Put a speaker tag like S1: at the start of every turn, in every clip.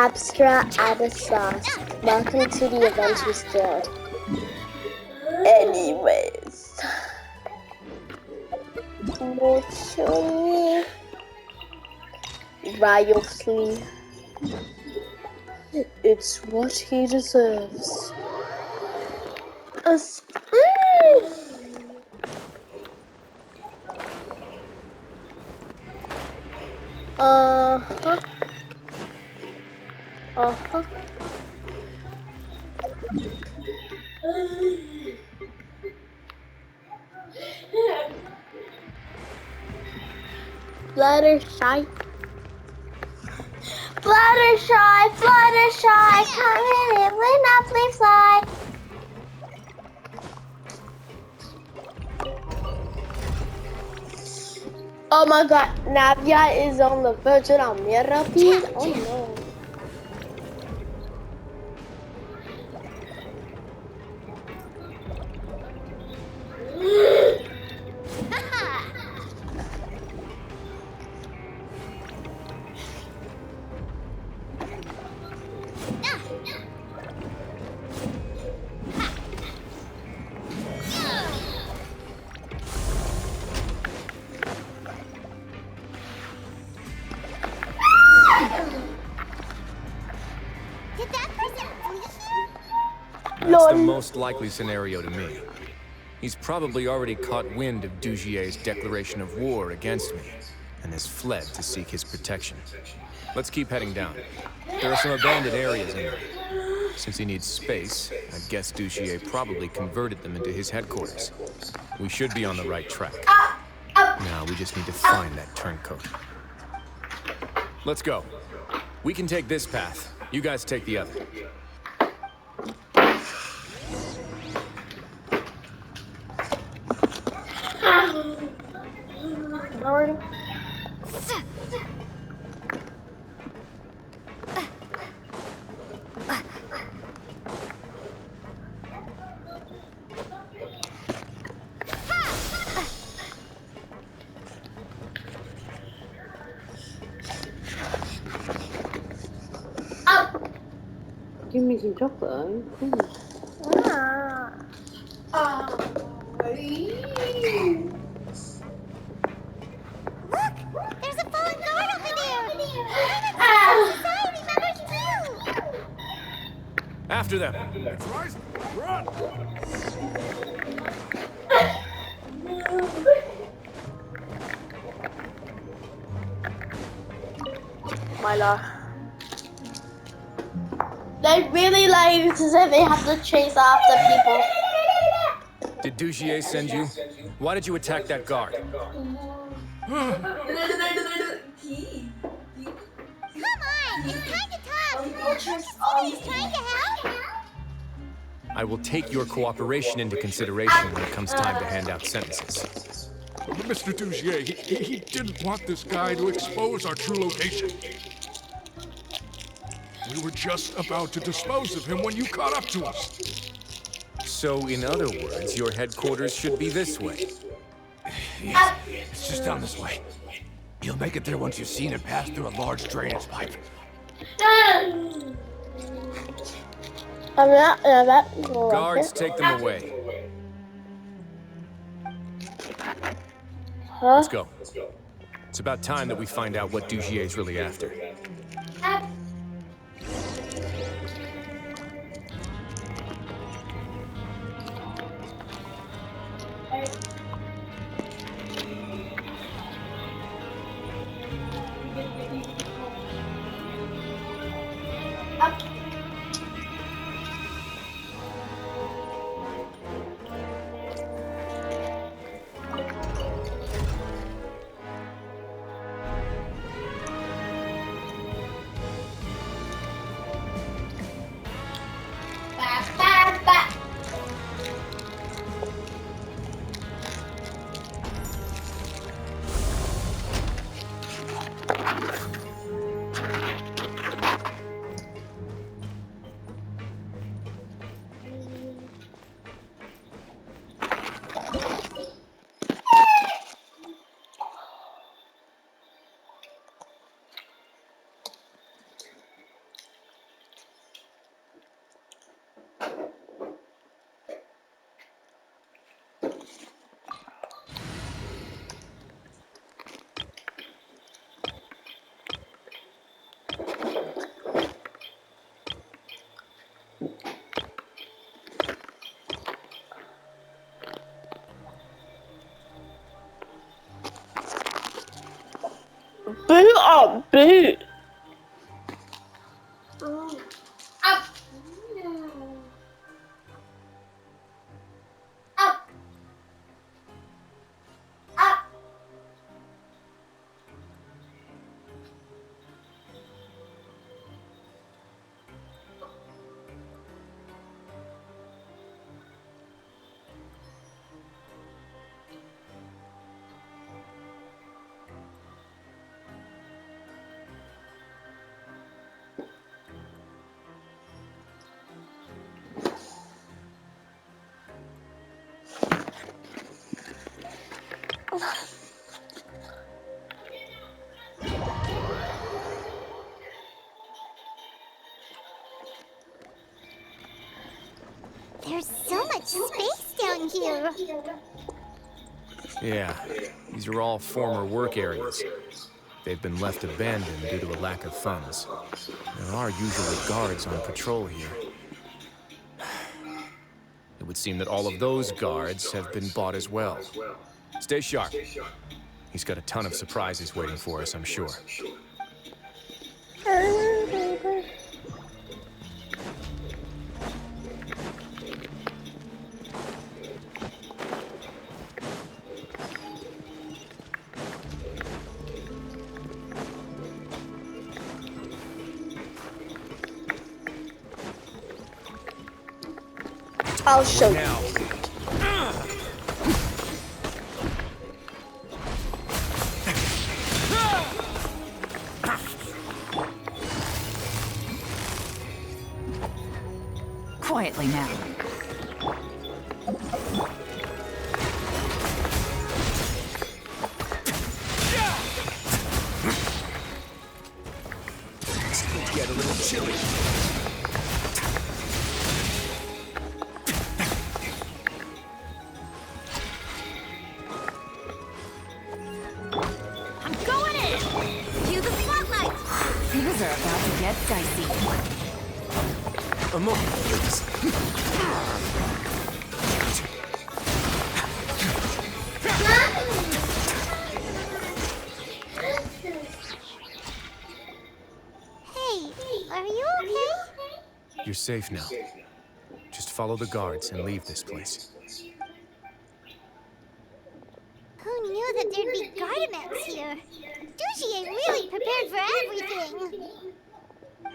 S1: Abstra Abyssos. Welcome to the Adventures Guild. Anyways. Emotionally. Wriothesly. It's what he deserves. Uh-huh. Uh-huh. Fluttershy. Fluttershy, Fluttershy, come in and when I fly. Oh my god, Navia is on the verge of mirror. Oh no.
S2: That's the most likely scenario to me. He's probably already caught wind of Dugier's declaration of war against me, and has fled to seek his protection. Let's keep heading down. There are some abandoned areas in there. Since he needs space, I guess Dugier probably converted them into his headquarters. We should be on the right track. Now we just need to find that turncoat. Let's go. We can take this path. You guys take the other.
S1: Already?
S3: Give me some chocolate.
S4: Look! There's a fallen guard over there! Society members too!
S2: After them!
S5: It's right! Run!
S1: My lord. They really like it's as if they have to chase after people.
S2: Did Dugier send you? Why did you attack that guard?
S4: Come on! It's time to talk! He's trying to help!
S2: I will take your cooperation into consideration when it comes time to hand out sentences.
S5: Mr. Dugier, he didn't want this guy to expose our true location. We were just about to dispose of him when you caught up to us.
S2: So, in other words, your headquarters should be this way.
S6: Yes, it's just down this way. You'll make it there once you've seen it pass through a large drainage pipe.
S2: Guards, take them away.
S1: Huh?
S2: Let's go. It's about time that we find out what Dugier's really after.
S1: got boot.
S4: There's so much space down here.
S2: Yeah, these are all former work areas. They've been left abandoned due to a lack of funds. There are usually guards on patrol here. It would seem that all of those guards have been bought as well. Stay sharp. He's got a ton of surprises waiting for us, I'm sure.
S1: I'll show you.
S2: Now.
S7: Quietly now.
S2: It's going to get a little chilly.
S4: I'm going in! Cue the spotlight!
S7: Things are about to get dicey.
S2: A moment, please.
S4: Hey, are you okay?
S2: You're safe now. Just follow the guards and leave this place.
S4: Who knew that there'd be Gardamex here? Dougie really prepared for everything.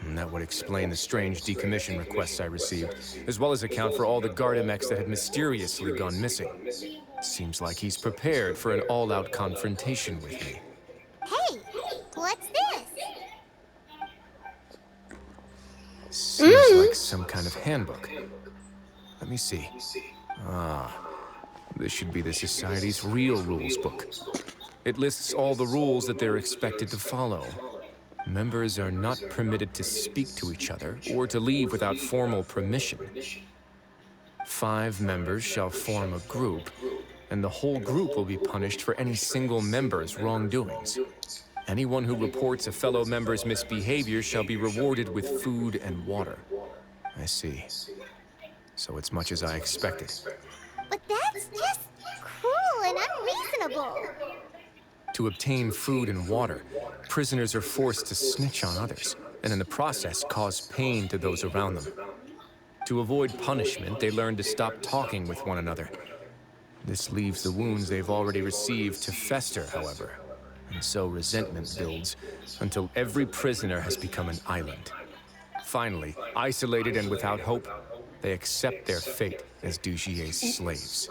S2: And that would explain the strange decommission requests I received, as well as account for all the Gardamex that had mysteriously gone missing. Seems like he's prepared for an all-out confrontation with me.
S4: Hey, what's this?
S2: Seems like some kind of handbook. Let me see. Ah, this should be the Society's real rules book. It lists all the rules that they're expected to follow. Members are not permitted to speak to each other or to leave without formal permission. 5 members shall form a group, and the whole group will be punished for any single member's wrongdoings. Anyone who reports a fellow member's misbehavior shall be rewarded with food and water. I see. So it's much as I expected.
S4: But that's just cruel and unreasonable.
S2: To obtain food and water, prisoners are forced to snitch on others, and in the process cause pain to those around them. To avoid punishment, they learn to stop talking with one another. This leaves the wounds they've already received to fester, however. And so resentment builds until every prisoner has become an island. Finally, isolated and without hope, they accept their fate as Dougier's slaves.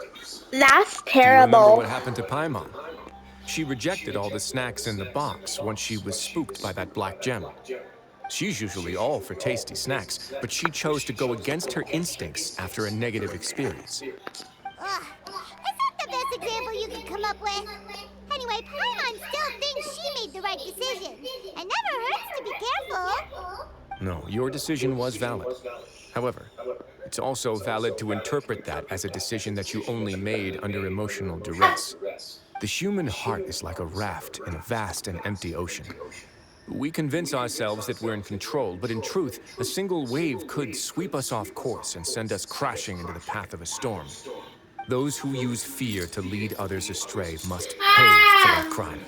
S1: That's
S2: Do you remember
S1: terrible.
S2: what happened to Paimon? She rejected all the snacks in the box once she was spooked by that black gem. She's usually all for tasty snacks, but she chose to go against her instincts after a negative experience.
S4: Ugh, is that the best example you could come up with? Anyway, Paimon still thinks she made the right decision. It never hurts to be careful.
S2: No, your decision was valid. However, it's also valid to interpret that as a decision that you only made under emotional duress. The human heart is like a raft in a vast and empty ocean. We convince ourselves that we're in control, but in truth, a single wave could sweep us off course and send us crashing into the path of a storm. Those who use fear to lead others astray must pay for that crime.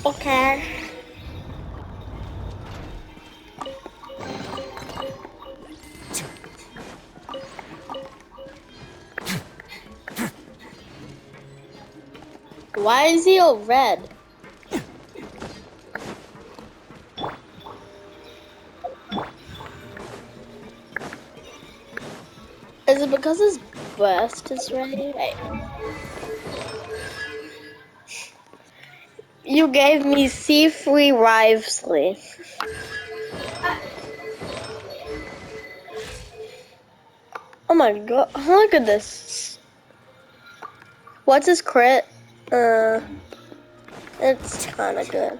S1: Okay. Why is he all red? Is it because his burst is ready? Wait. You gave me C3 Wriothesly. Oh my god, look at this. What's his crit? It's kinda good.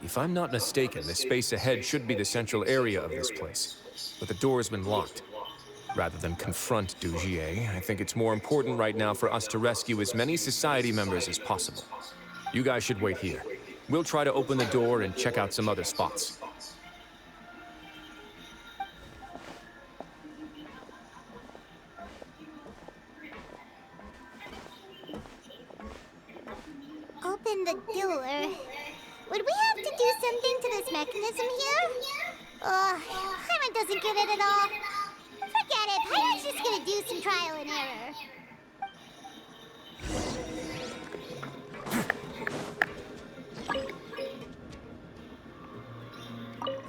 S2: If I'm not mistaken, the space ahead should be the central area of this place. But the door's been locked. Rather than confront Dugier, I think it's more important right now for us to rescue as many society members as possible. You guys should wait here. We'll try to open the door and check out some other spots.
S4: Open the door. Would we have to do something to this mechanism here? Paimon doesn't get it at all. Forget it. Paimon's just gonna do some trial and error.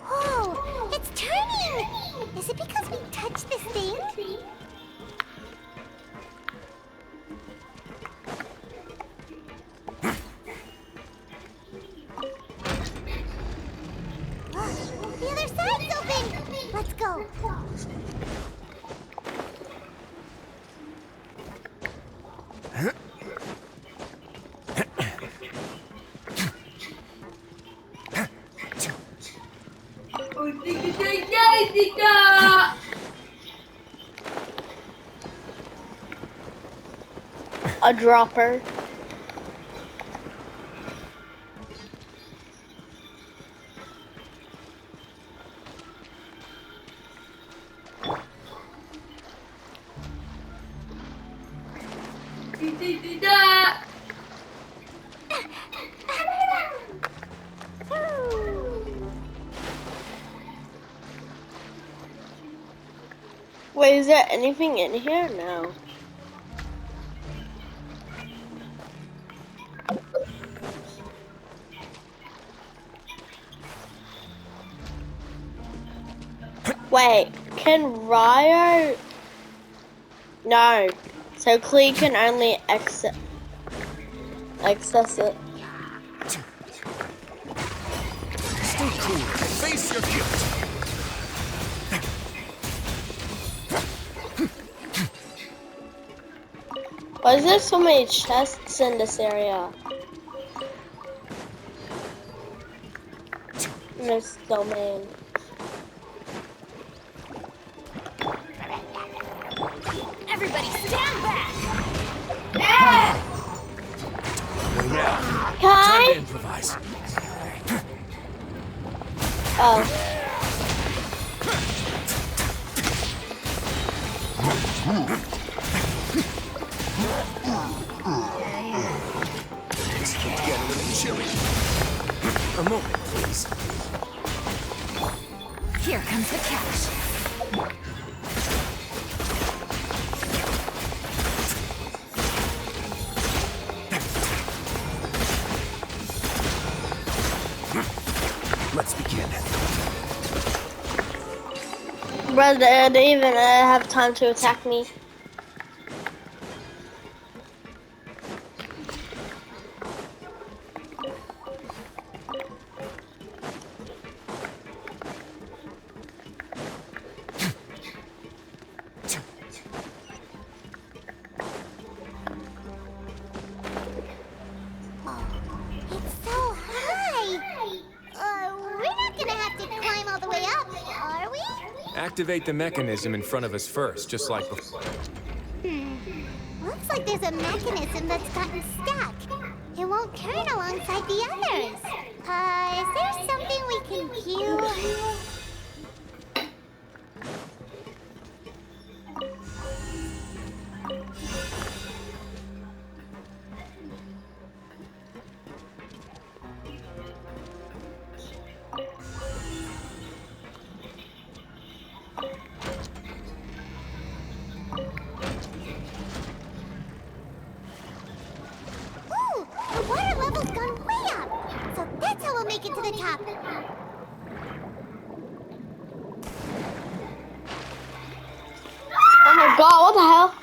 S4: Whoa! It's turning! Is it because we touched this thing? The other side's open! Let's go.
S1: A dropper. Wait, is there anything in here? No. Wait, can Ryo? No. So Klee can only access it.
S2: Stay cool. Face your guilt.
S1: Why is there so many chests in this area? There's so many.
S7: Everybody stand back!
S6: Yeah. Time to
S1: Kai?
S6: improvise.
S1: Oh.
S2: It's getting a little chilly. A moment, please.
S7: Here comes the cash.
S2: Let's begin.
S1: Brother, they even have time to attack me.
S4: It's so high! We're not gonna have to climb all the way up, are we?
S2: Activate the mechanism in front of us first, just like before.
S4: Looks like there's a mechanism that's gotten stuck. It won't turn alongside the others. Is there something we can do? the top.
S1: Oh my god, what the hell?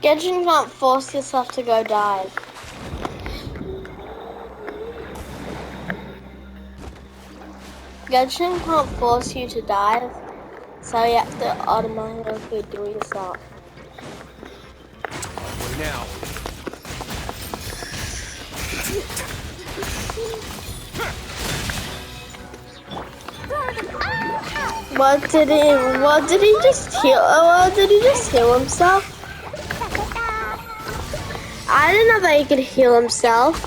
S1: Genshin can't force yourself to go dive. Genshin can't force you to dive, so you have to automatically do it yourself.
S2: Onward now.
S1: What did he just heal himself? I didn't know that he could heal himself.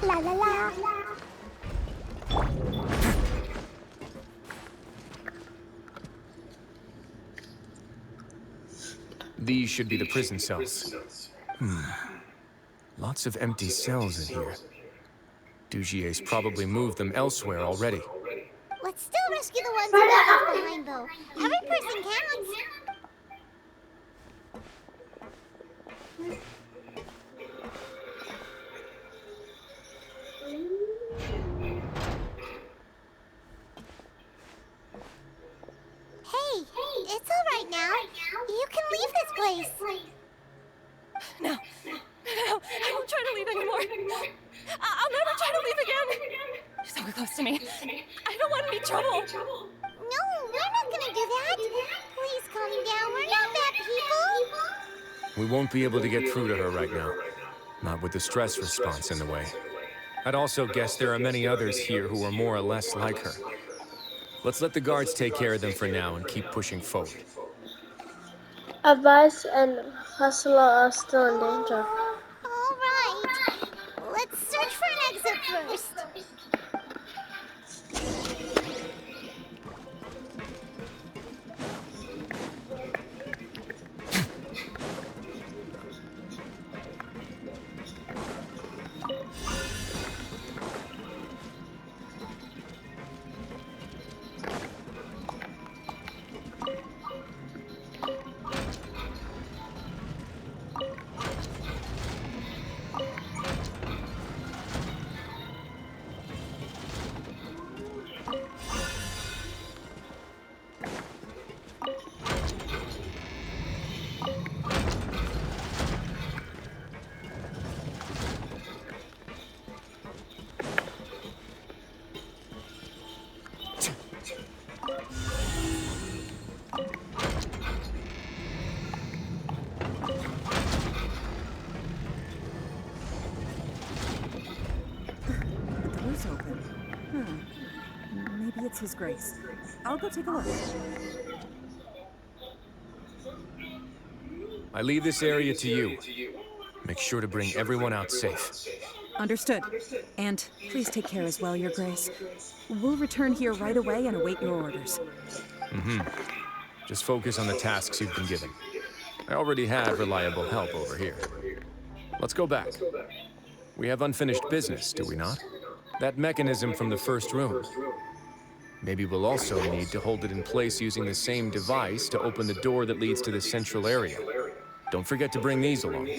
S4: La la la.
S2: These should be the prison cells. Lots of empty cells in here. Dugier's probably moved them elsewhere already.
S4: Let's still rescue the ones who got left behind, though. Every person counts. Hey, it's all right now. You can leave this place.
S7: No, I won't try to leave anymore. I'll never try to leave again. So close to me. I don't want any trouble.
S4: No, we're not gonna do that. Please calm down. We're not bad people.
S2: We won't be able to get through to her right now. Not with the stress response in the way. I'd also guess there are many others here who are more or less like her. Let's let the guards take care of them for now and keep pushing forward.
S1: Advice and Hustler are still in danger.
S4: All right. Let's search for an exit first.
S8: Door's open. Maybe it's His Grace. I'll go take a look.
S2: I leave this area to you. Make sure to bring everyone out safe.
S8: Understood. And please take care as well, Your Grace. We'll return here right away and await your orders.
S2: Just focus on the tasks you've been given. I already have reliable help over here. Let's go back. We have unfinished business, do we not? That mechanism from the first room. Maybe we'll also need to hold it in place using the same device to open the door that leads to the central area. Don't forget to bring these along.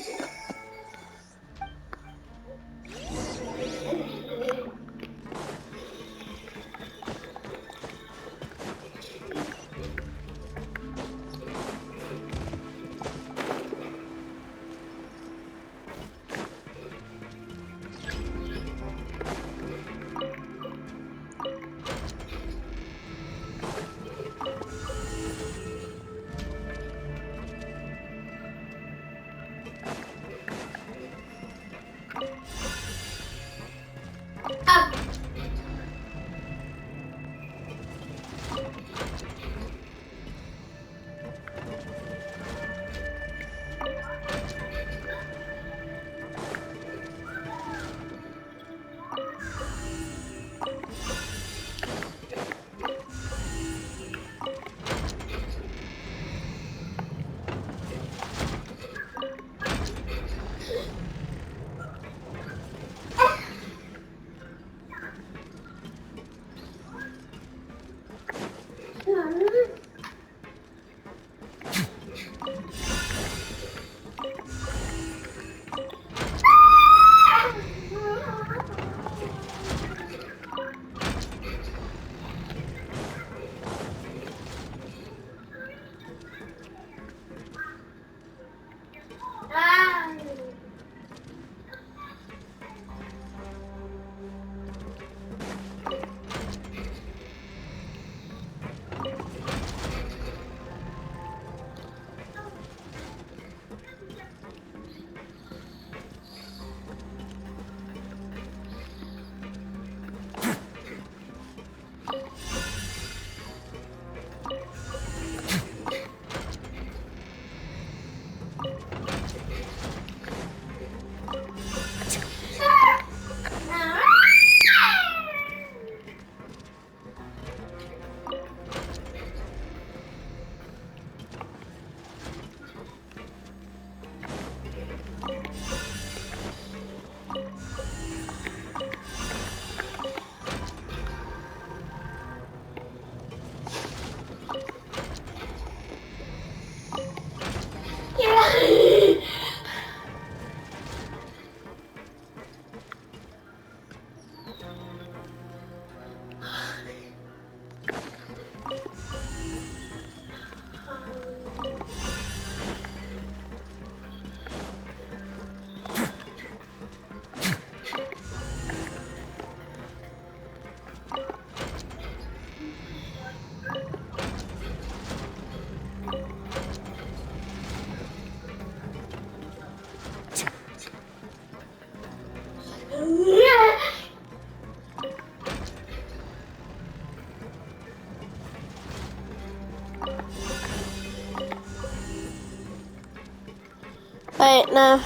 S1: Wait, no.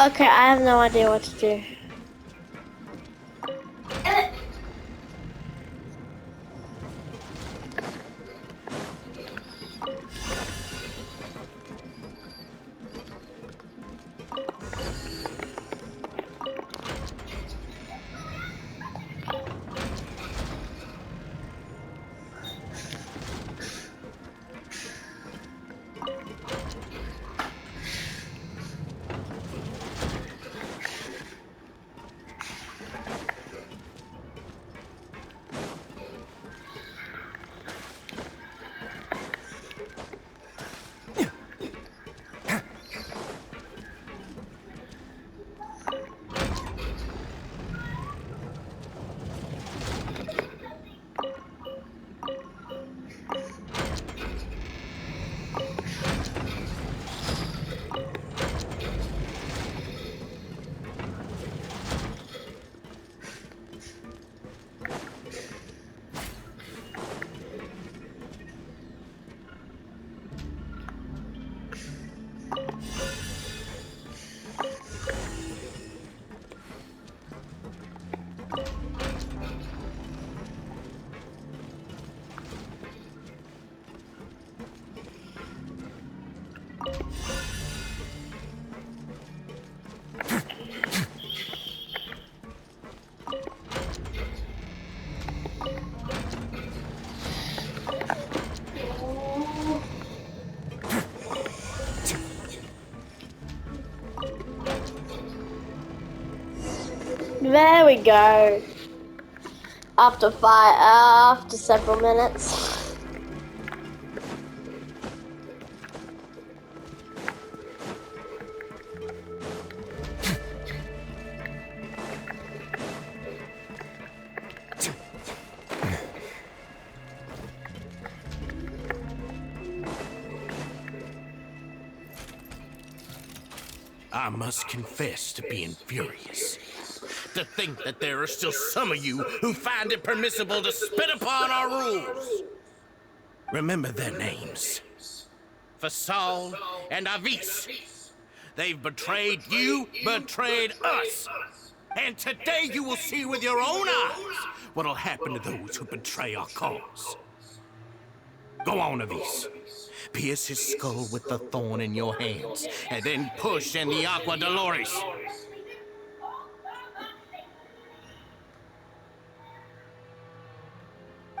S1: Okay, I have no idea what to do. There we go. After several minutes.
S9: I must confess to being furious. To think that there are still some of you who find it permissible to spit upon our rules. Remember their names. Fasal and Avis. They've betrayed you, betrayed us. And today you will see with your own eyes what'll happen to those who betray our cause. Go on, Avis. Pierce his skull with the thorn in your hands, and then push in the Aqua Dolores.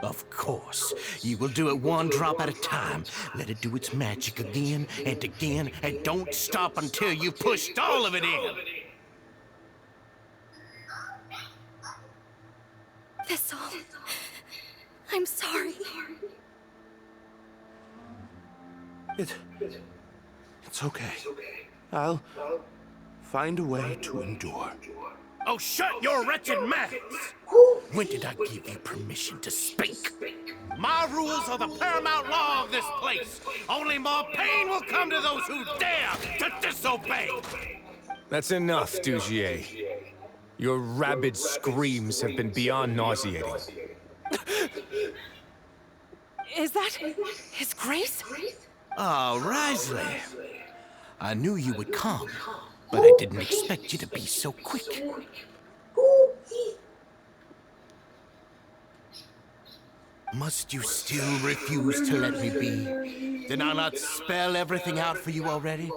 S9: Of course, you will do it one drop at a time. Let it do its magic again and again, and don't stop until you've pushed all of it in.
S7: Thistle, I'm sorry.
S6: It's okay. I'll find a way to endure.
S9: Oh, shut your wretched mouths! When did I give you permission to speak? My rules are the paramount law of this place. Only more pain will come to those who dare to disobey.
S2: That's enough, Dugier. Your rabid screams have been beyond nauseating.
S7: Is that His Grace?
S9: Oh, Wriothesly. I knew you would come, but I didn't expect you to be so quick. Must you still refuse to let me be? Did I not spell everything out for you already?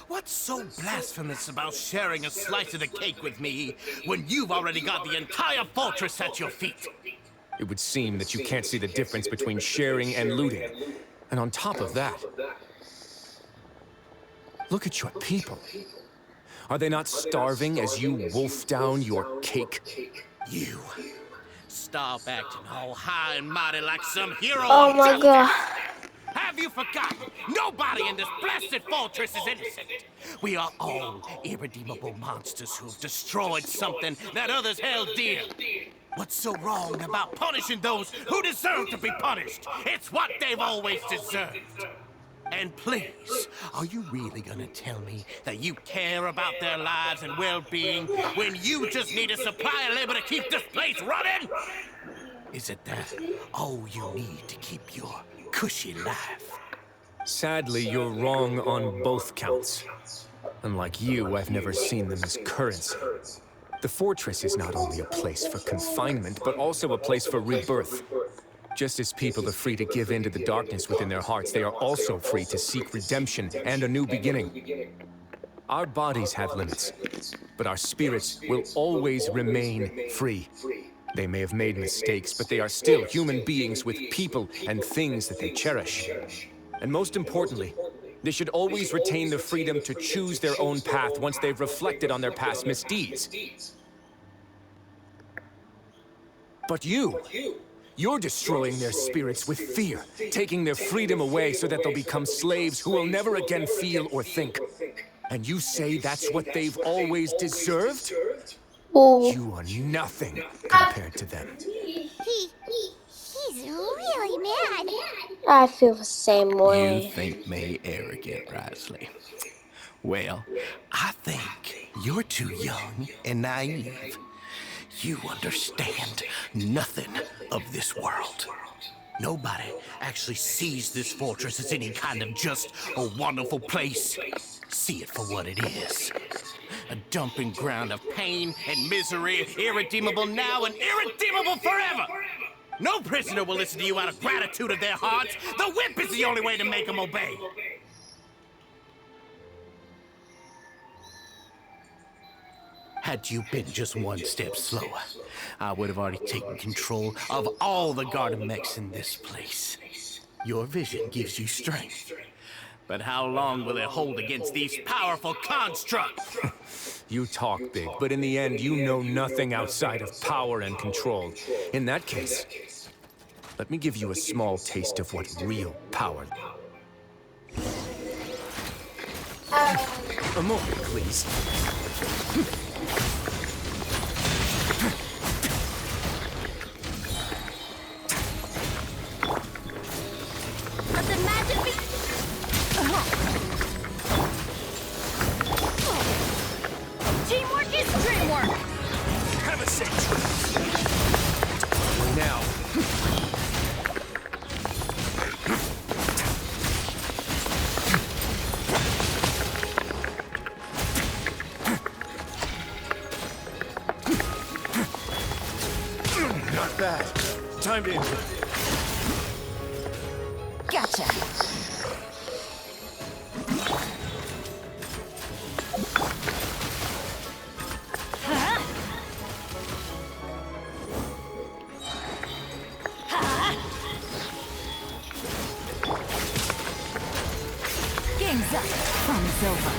S9: What's so blasphemous about sharing a slice of the cake with me when you've already got the entire fortress at your feet?
S2: It would seem that you can't see the difference between sharing and looting. And on top of that, look at your people. Are they not starving as you wolf down your cake?
S9: You. Stop acting all high and mighty like some hero.
S1: Oh
S9: of
S1: my
S9: justice.
S1: god.
S9: Have you forgotten? Nobody in this blessed fortress is innocent. We are all irredeemable monsters who've destroyed something that others held dear. What's so wrong about punishing those who deserve to be punished? It's what they've always deserved. And please, are you really gonna tell me that you care about their lives and well-being when you just need a supply of labor to keep this place running? Is it that all you need to keep your cushy life?
S2: Sadly, you're wrong on both counts. Unlike you, I've never seen them as currency. The fortress is not only a place for confinement, but also a place for rebirth. Just as people are free to give in to the darkness within their hearts, they are also free to seek redemption and a new beginning. Our bodies have limits, but our spirits will always remain free. They may have made mistakes, but they are still human beings with people and things that they cherish. And most importantly, they should always retain the freedom to choose their own path once they've reflected on their past misdeeds. But you're destroying their spirits with fear, taking their freedom away so that they'll become slaves who will never again feel or think. And you say that's what they've always deserved?
S1: Oh.
S2: You are nothing compared to them.
S4: He's really mad.
S1: I feel the same
S9: You
S1: way.
S9: think me arrogant, Wriothesly? Well, I think you're too young and naive. You understand nothing of this world. Nobody actually sees this fortress as any kind of just a wonderful place. See it for what it is. A dumping ground of pain and misery, irredeemable now and irredeemable forever. No prisoner will listen to you out of gratitude of their hearts. The whip is the only way to make them obey. Had you been just one step slower, I would have already taken control of all the garden mechs in this place. Your vision gives you strength. But how long will it hold against these powerful constructs?
S2: You talk big, but in the end, you know nothing outside of power and control. In that case, let me give you a small taste of what real power... A moment, please.
S4: Let the magic be... Teamwork is dreamwork.
S2: Have a seat. Now. Not bad. Time to end it.
S7: Gotcha. Game's up. Fun's over.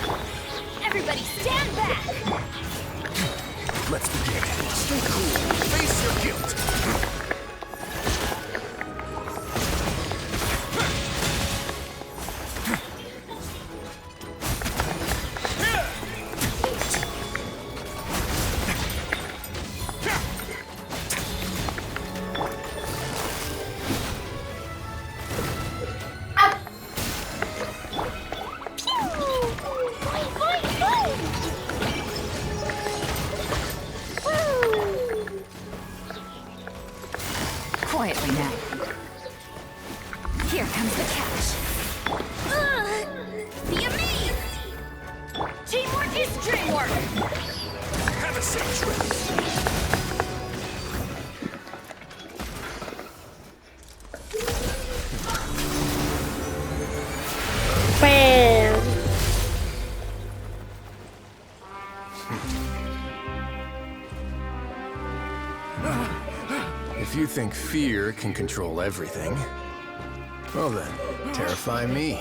S7: Everybody stand back!
S2: Let's begin. Stay cool. Face your guilt.
S8: Here comes the catch.
S7: Be amazed! Teamwork is dreamwork!
S6: Have a safe trip.
S1: Bam.
S2: If you think fear can control everything, well then, terrify me.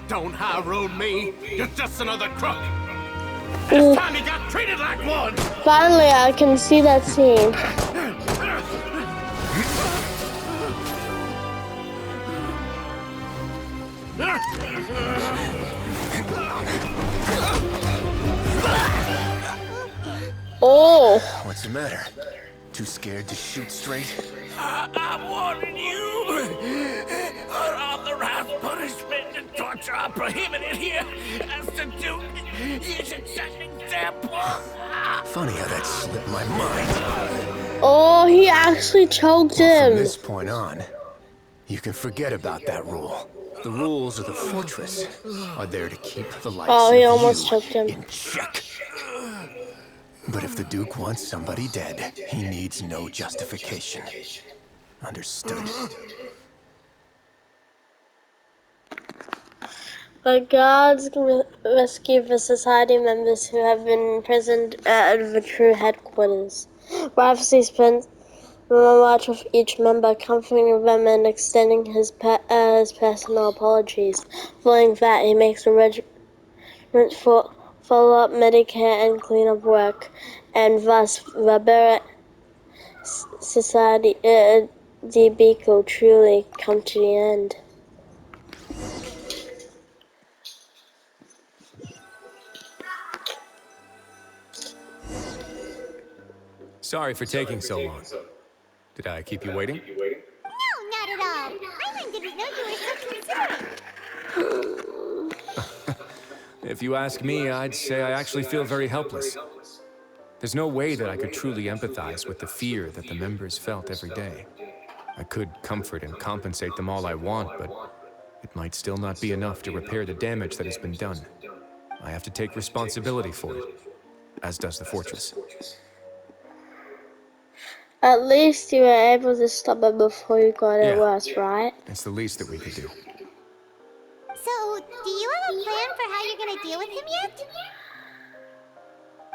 S9: Don't high road me. You're just another crook.
S1: Ooh.
S9: This time you got treated like one.
S1: Finally, I can see that scene. Oh,
S2: What's the matter? Too scared to shoot straight?
S9: I'm warning you. Unauthorized punishment and torture are prohibited here. As the Duke, you should set an example.
S2: Funny how that slipped my mind.
S1: oh, he actually choked
S2: From
S1: him.
S2: this point on, you can forget about that rule. The rules of the fortress are there to keep the lights
S1: Oh, he
S2: of
S1: almost
S2: you
S1: choked him.
S2: in check. But if the Duke wants somebody dead, he needs no justification. Understood?
S1: The guards can rescue the society members who have been imprisoned at the true headquarters. Wriothesly spent a watch with each member, comforting them and extending his personal apologies. Following that, he makes arrangements for follow-up Medicare and cleanup work, and thus the Barrett Society DB will truly come to the end.
S2: Sorry for taking so long. Did I keep you waiting?
S4: No, not at all. Paimon didn't know you were so considerate.
S2: If you ask me, I'd say I actually feel very helpless. There's no way that I could truly empathize with the fear that the members felt every day. I could comfort and compensate them all I want, but it might still not be enough to repair the damage that has been done. I have to take responsibility for it, as does the fortress.
S1: At least you were able to stop it before you got it
S2: Yeah.
S1: worse, right?
S2: It's the least that we could do.
S4: So, do you have a plan for how you're gonna deal with him yet?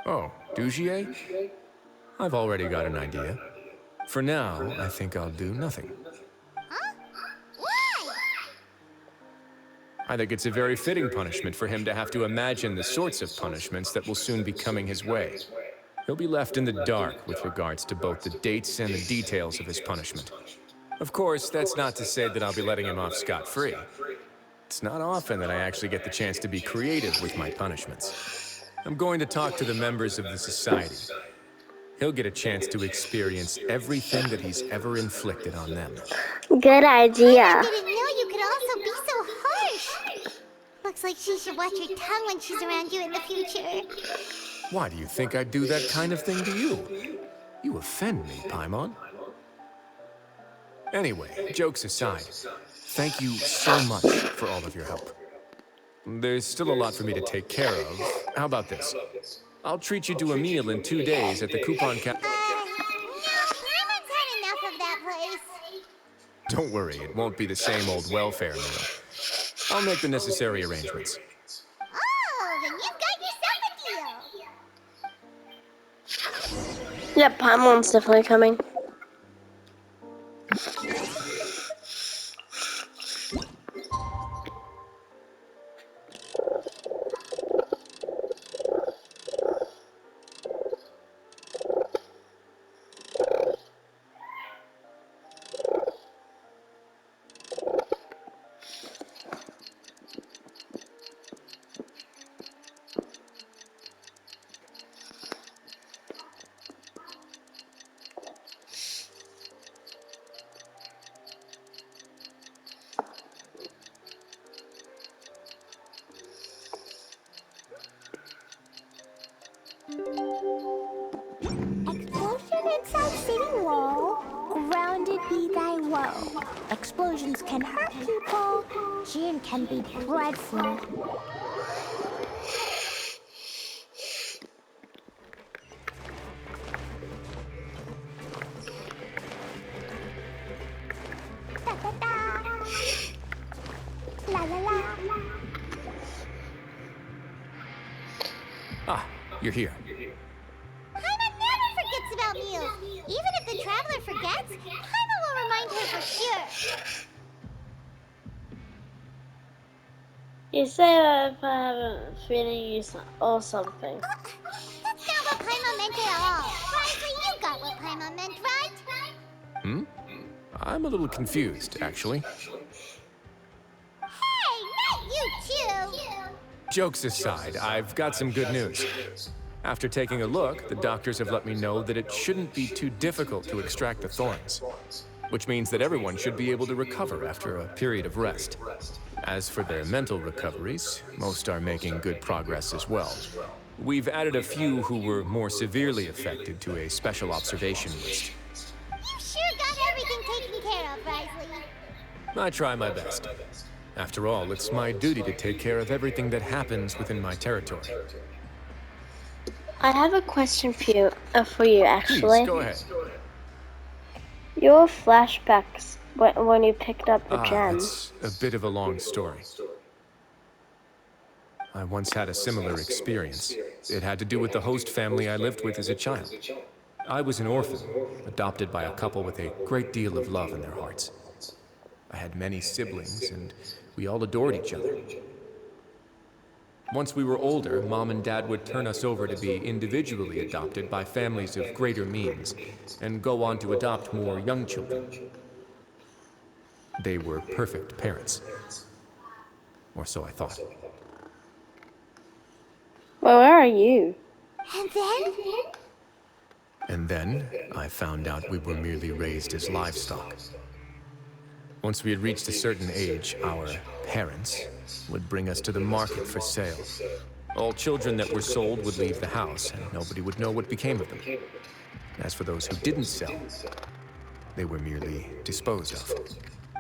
S2: Oh, Dugier? I've already got an idea. For now, I think I'll do nothing.
S4: Huh? Why?
S2: I think it's a very fitting punishment for him to have to imagine the sorts of punishments that will soon be coming his way. He'll be left in the dark with regards to both the dates and the details of his punishment. Of course, that's not to say that I'll be letting him off scot-free. It's not often that I actually get the chance to be creative with my punishments. I'm going to talk to the members of the society. He'll get a chance to experience everything that he's ever inflicted on them.
S1: Good idea.
S4: I didn't know you could also be so harsh. Looks like she should watch her tongue when she's around you in the future.
S2: Why do you think I'd do that kind of thing to you? You offend me, Paimon. Anyway, jokes aside, thank you so much for all of your help. There's still a lot for me to take care of. How about this? I'll treat you to a meal in 2 days at the coupon
S4: No, Paimon's had enough of that place.
S2: Don't worry, it won't be the same old welfare meal. I'll make the necessary arrangements.
S4: Oh, then you've got yourself a deal.
S1: Yep, Paimon's definitely coming.
S4: things can hurt people, June can be dreadful. Da da da. La la la.
S2: Ah, you're here.
S4: Paimon never forgets about meals. Even if the traveler forgets, Paimon will remind her for sure.
S1: You say that if I have a feeling or something.
S4: That's not what Paimon meant at all. Wriothesly, you got what Paimon meant, right?
S2: Hmm? I'm a little confused, actually.
S4: Hey, not you too!
S2: Jokes aside, I've got some good news. After taking a look, the doctors have let me know that it shouldn't be too difficult to extract the thorns, which means that everyone should be able to recover after a period of rest. As for their mental recoveries, most are making good progress as well. We've added a few who were more severely affected to a special observation list.
S4: You sure got everything taken care of, Wriothesly.
S2: I try my best. After all, it's my duty to take care of everything that happens within my territory.
S1: I have a question for you actually.
S2: Please, go ahead.
S1: Your flashbacks when you picked up the gem.
S2: It's a bit of a long story. I once had a similar experience. It had to do with the host family I lived with as a child. I was an orphan, adopted by a couple with a great deal of love in their hearts. I had many siblings, and we all adored each other. Once we were older, Mom and Dad would turn us over to be individually adopted by families of greater means, and go on to adopt more young children. They were perfect parents. Or so I thought.
S1: Well, where are you?
S4: And then?
S2: And then, I found out we were merely raised as livestock. Once we had reached a certain age, our parents would bring us to the market for sale. All children that were sold would leave the house, and nobody would know what became of them. As for those who didn't sell, they were merely disposed of.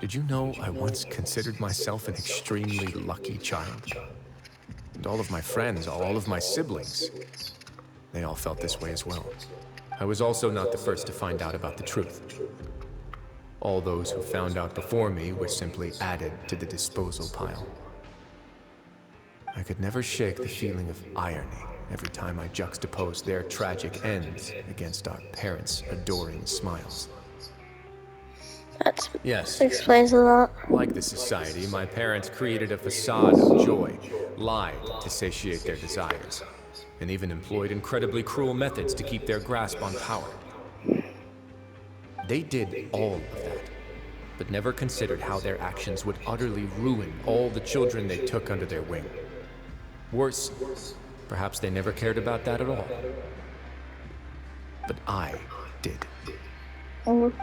S2: Did you know I once considered myself an extremely lucky child? And all of my friends, all of my siblings, they all felt this way as well. I was also not the first to find out about the truth. All those who found out before me were simply added to the disposal pile. I could never shake the feeling of irony every time I juxtaposed their tragic ends against our parents' adoring smiles.
S1: That
S2: Yes.
S1: explains a lot.
S2: Like the society, my parents created a facade of joy, lied to satiate their desires, and even employed incredibly cruel methods to keep their grasp on power. They did all of that, but never considered how their actions would utterly ruin all the children they took under their wing. Worse, perhaps they never cared about that at all. But I did.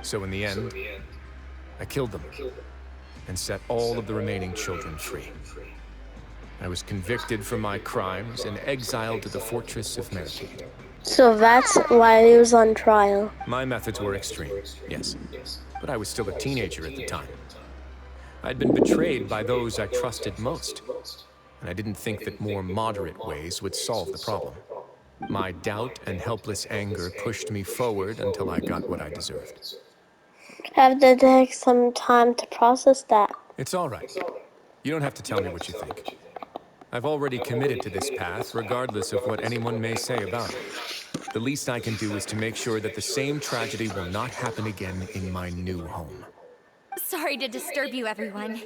S2: So in the end, I killed them and set all of the remaining children free. I was convicted for my crimes and exiled to the fortress of Meripede.
S1: So that's why he was on trial.
S2: My methods were extreme, yes, but I was still a teenager at the time. I'd been betrayed by those I trusted most, and I didn't think that more moderate ways would solve the problem. My doubt and helpless anger pushed me forward until I got what I deserved.
S1: Have to take some time to process that.
S2: It's all right. You don't have to tell me what you think. I've already committed to this path, regardless of what anyone may say about it. The least I can do is to make sure that the same tragedy will not happen again in my new home.
S7: Sorry to disturb you, everyone.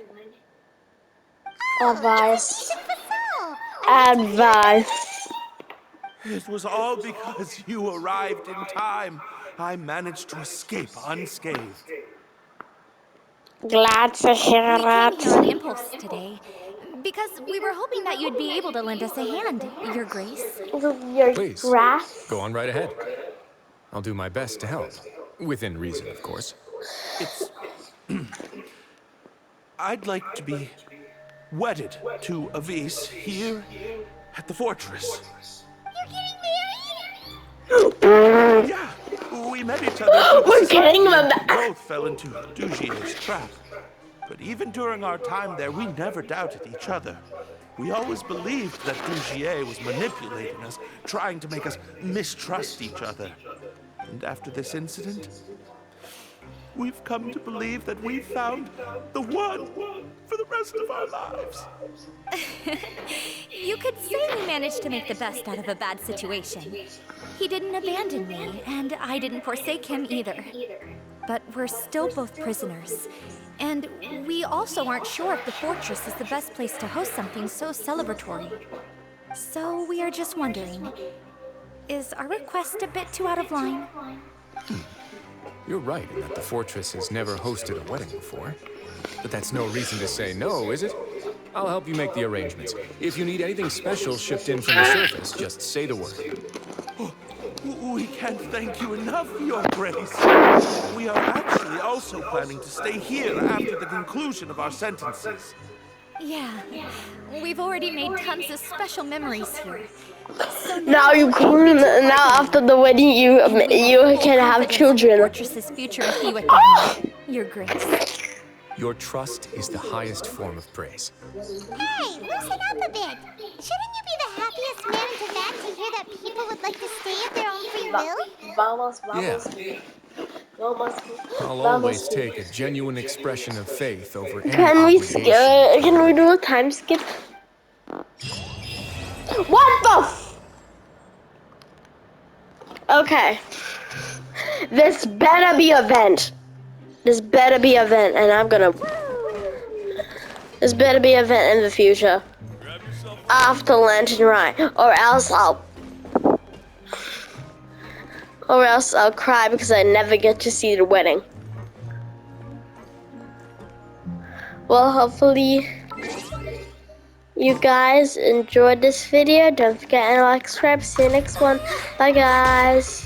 S1: Advice. Advice.
S10: It was all because you arrived in time. I managed to escape unscathed.
S1: Glad to hear
S7: We came
S1: that.
S7: here on impulse today, because we were hoping that you'd be able to lend us a hand, Your Grace.
S1: Your
S2: Please,
S1: grass.
S2: go on right ahead. I'll do my best to help. Within reason, of course.
S10: It's... I'd like to be wedded to Avis here at the fortress.
S4: You're getting married?
S10: Yeah, we met each other.
S1: We're getting them
S10: back. Both fell into Dugier's trap. But even during our time there, we never doubted each other. We always believed that Dugier was manipulating us, trying to make us mistrust each other. And after this incident, we've come to believe that we found the one for the rest of our lives.
S11: You could say we managed to make the best out of a bad situation. He didn't abandon me, and I didn't forsake him either. But we're still both prisoners. And we also aren't sure if the fortress is the best place to host something so celebratory. So we are just wondering, is our request a bit too out of line?
S2: You're right in that the fortress has never hosted a wedding before. But that's no reason to say no, is it? I'll help you make the arrangements. If you need anything special shipped in from the surface, just say the word.
S10: We can't thank you enough, Your Grace. We are actually also planning to stay here after the conclusion of our sentences.
S11: Yeah, we've already made tons of special memories here. So
S1: now you can. Now after the wedding, you can have children.
S11: Fortress's future with you at the helm, Your Grace.
S2: Your trust is the highest form of praise.
S4: Hey, loosen up a bit. Shouldn't you be the happiest man to man to hear that people would like to stay of their own free will?
S2: Yeah. I'll always take a genuine expression of faith over any
S1: Can we do a time skip? What the Okay. This better be a vent. This better be a vent, and I'm gonna... This better be a vent in the future. After Lantern Ride. Or else I'll cry because I never get to see the wedding. Well, hopefully you guys enjoyed this video. Don't forget to like, subscribe. See you next one. Bye, guys.